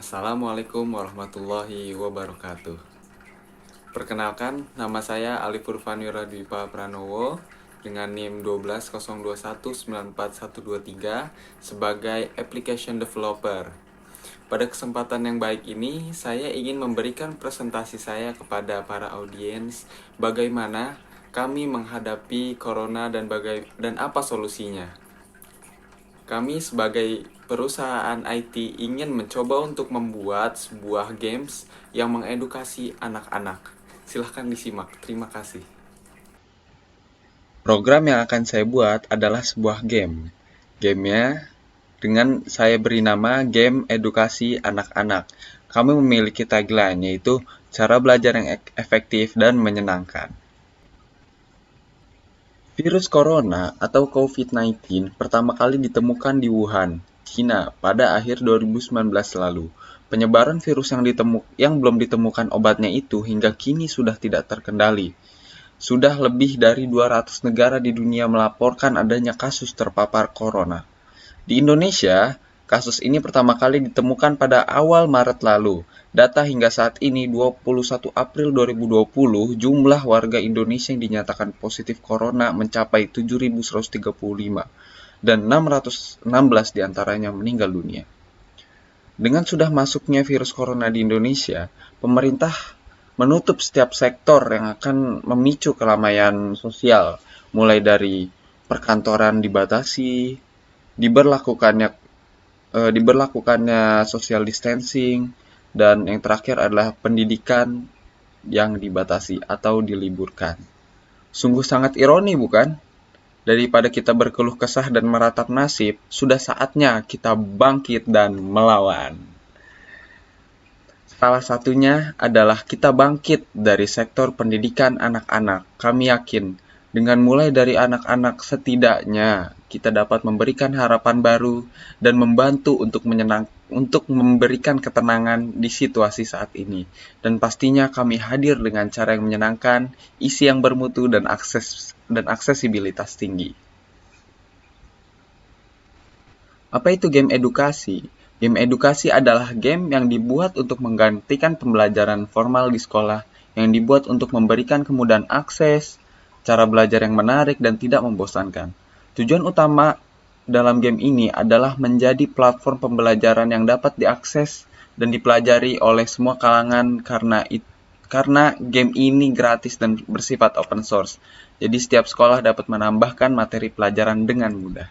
Assalamualaikum warahmatullahi wabarakatuh. Perkenalkan, nama saya Alif Urfani Radwipa Pranowo dengan NIM 1202194123 sebagai Application Developer. Pada kesempatan yang baik ini, saya ingin memberikan presentasi saya kepada para audiens bagaimana kami menghadapi corona dan apa solusinya. Kami sebagai perusahaan IT ingin mencoba untuk membuat sebuah games yang mengedukasi anak-anak. Silahkan disimak. Terima kasih. Program yang akan saya buat adalah sebuah game. Gamenya dengan saya beri nama Game Edukasi Anak-anak. Kami memiliki tagline yaitu cara belajar yang efektif dan menyenangkan. Virus corona atau COVID-19 pertama kali ditemukan di Wuhan, China pada akhir 2019 lalu. Penyebaran virus yang belum ditemukan obatnya itu hingga kini sudah tidak terkendali. Sudah lebih dari 200 negara di dunia melaporkan adanya kasus terpapar corona. Di Indonesia, kasus ini pertama kali ditemukan pada awal Maret lalu. Data hingga saat ini 21 April 2020, jumlah warga Indonesia yang dinyatakan positif corona mencapai 7.135 dan 616 diantaranya meninggal dunia. Dengan sudah masuknya virus corona di Indonesia, pemerintah menutup setiap sektor yang akan memicu keramaian sosial, mulai dari perkantoran dibatasi, diberlakukannya social distancing, dan yang terakhir adalah pendidikan yang dibatasi atau diliburkan. Sungguh sangat ironi, bukan? Daripada kita berkeluh kesah dan meratap nasib, sudah saatnya kita bangkit dan melawan. Salah satunya adalah kita bangkit dari sektor pendidikan anak-anak. Kami yakin, dengan mulai dari anak-anak setidaknya kita dapat memberikan harapan baru dan membantu untuk memberikan ketenangan di situasi saat ini. Dan pastinya kami hadir dengan cara yang menyenangkan, isi yang bermutu dan aksesibilitas tinggi. Apa itu game edukasi? Game edukasi adalah game yang dibuat untuk menggantikan pembelajaran formal di sekolah, yang dibuat untuk memberikan kemudahan akses, cara belajar yang menarik dan tidak membosankan. Tujuan utama dalam game ini adalah menjadi platform pembelajaran yang dapat diakses dan dipelajari oleh semua kalangan karena game ini gratis dan bersifat open source. Jadi setiap sekolah dapat menambahkan materi pelajaran dengan mudah.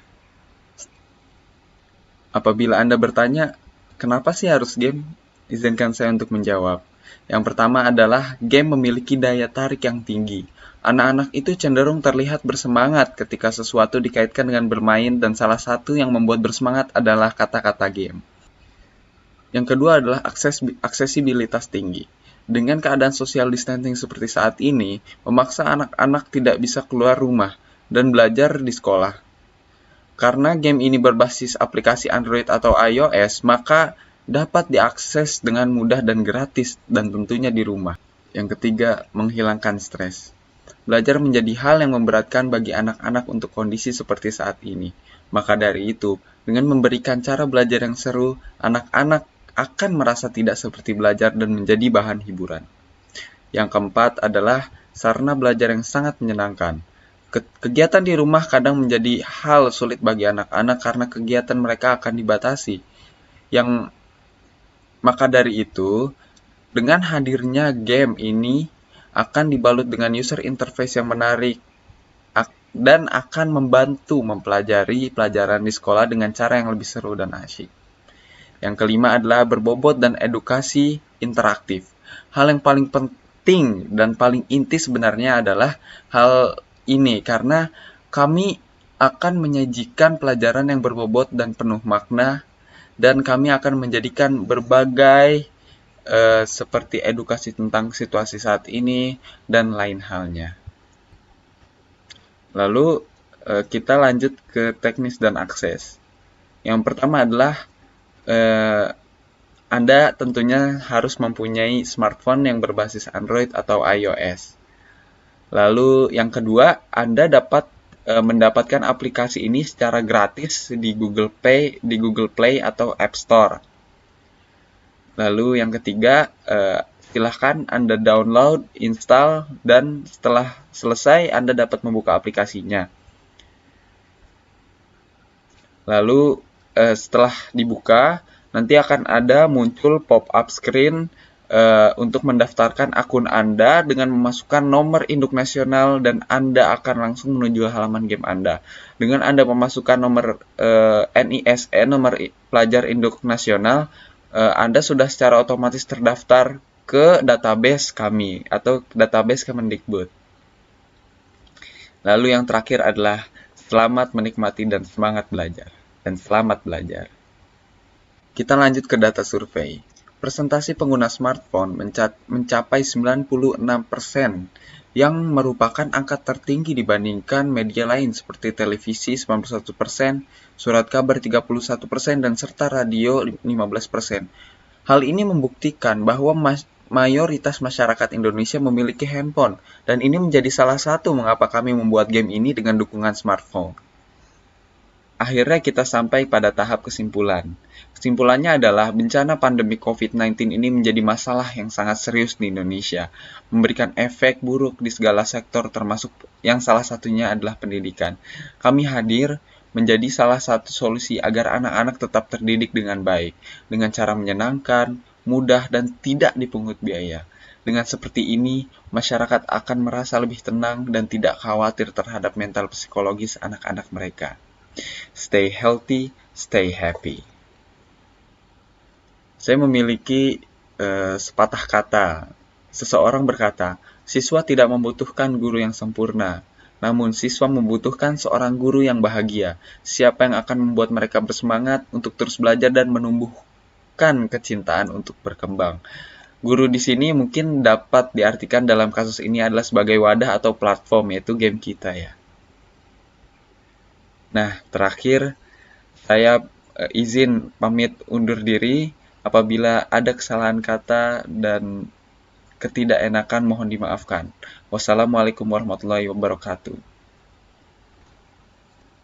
Apabila Anda bertanya, kenapa sih harus game? Izinkan saya untuk menjawab. Yang pertama adalah game memiliki daya tarik yang tinggi. Anak-anak itu cenderung terlihat bersemangat ketika sesuatu dikaitkan dengan bermain dan salah satu yang membuat bersemangat adalah kata-kata game. Yang kedua adalah aksesibilitas tinggi. Dengan keadaan social distancing seperti saat ini, memaksa anak-anak tidak bisa keluar rumah dan belajar di sekolah. Karena game ini berbasis aplikasi Android atau iOS, maka dapat diakses dengan mudah dan gratis dan tentunya di rumah. Yang ketiga, menghilangkan stres. Belajar menjadi hal yang memberatkan bagi anak-anak untuk kondisi seperti saat ini. Maka dari itu, dengan memberikan cara belajar yang seru, anak-anak akan merasa tidak seperti belajar dan menjadi bahan hiburan. Yang keempat adalah sarana belajar yang sangat menyenangkan. Kegiatan di rumah kadang menjadi hal sulit bagi anak-anak karena kegiatan mereka akan dibatasi. Maka dari itu, dengan hadirnya game ini akan dibalut dengan user interface yang menarik dan akan membantu mempelajari pelajaran di sekolah dengan cara yang lebih seru dan asyik. Yang kelima adalah berbobot dan edukasi interaktif. Hal yang paling penting dan paling inti sebenarnya adalah hal ini karena kami akan menyajikan pelajaran yang berbobot dan penuh makna dan kami akan menjadikan berbagai seperti edukasi tentang situasi saat ini dan lain halnya. Lalu kita lanjut ke teknis dan akses. Yang pertama adalah Anda tentunya harus mempunyai smartphone yang berbasis Android atau iOS. Lalu yang kedua, Anda dapat mendapatkan aplikasi ini secara gratis di Google Play atau App Store. Lalu yang ketiga, silahkan Anda download, install, dan setelah selesai Anda dapat membuka aplikasinya. Lalu setelah dibuka, nanti akan ada muncul pop-up screen untuk mendaftarkan akun Anda dengan memasukkan nomor induk nasional dan Anda akan langsung menuju halaman game Anda. Dengan Anda memasukkan nomor NISN, nomor pelajar induk nasional, Anda sudah secara otomatis terdaftar ke database kami atau database Kemendikbud. Lalu yang terakhir adalah selamat menikmati dan semangat belajar. Dan selamat belajar. Kita lanjut ke data survei. Persentase pengguna smartphone mencapai 96%, yang merupakan angka tertinggi dibandingkan media lain seperti televisi 91%, surat kabar 31%, dan serta radio 15%. Hal ini membuktikan bahwa mayoritas masyarakat Indonesia memiliki handphone, dan ini menjadi salah satu mengapa kami membuat game ini dengan dukungan smartphone. Akhirnya kita sampai pada tahap kesimpulan. Kesimpulannya adalah bencana pandemi COVID-19 ini menjadi masalah yang sangat serius di Indonesia, memberikan efek buruk di segala sektor termasuk yang salah satunya adalah pendidikan. Kami hadir menjadi salah satu solusi agar anak-anak tetap terdidik dengan baik, dengan cara menyenangkan, mudah, dan tidak dipungut biaya. Dengan seperti ini, masyarakat akan merasa lebih tenang dan tidak khawatir terhadap mental psikologis anak-anak mereka. Stay healthy, stay happy. Saya memiliki sepatah kata. Seseorang berkata, siswa tidak membutuhkan guru yang sempurna, namun siswa membutuhkan seorang guru yang bahagia. Siapa yang akan membuat mereka bersemangat untuk terus belajar dan menumbuhkan kecintaan untuk berkembang. Guru di sini mungkin dapat diartikan dalam kasus ini adalah sebagai wadah atau platform, yaitu game kita ya. Nah, terakhir saya izin pamit undur diri. Apabila ada kesalahan kata dan ketidakenakan mohon dimaafkan. Wassalamualaikum warahmatullahi wabarakatuh.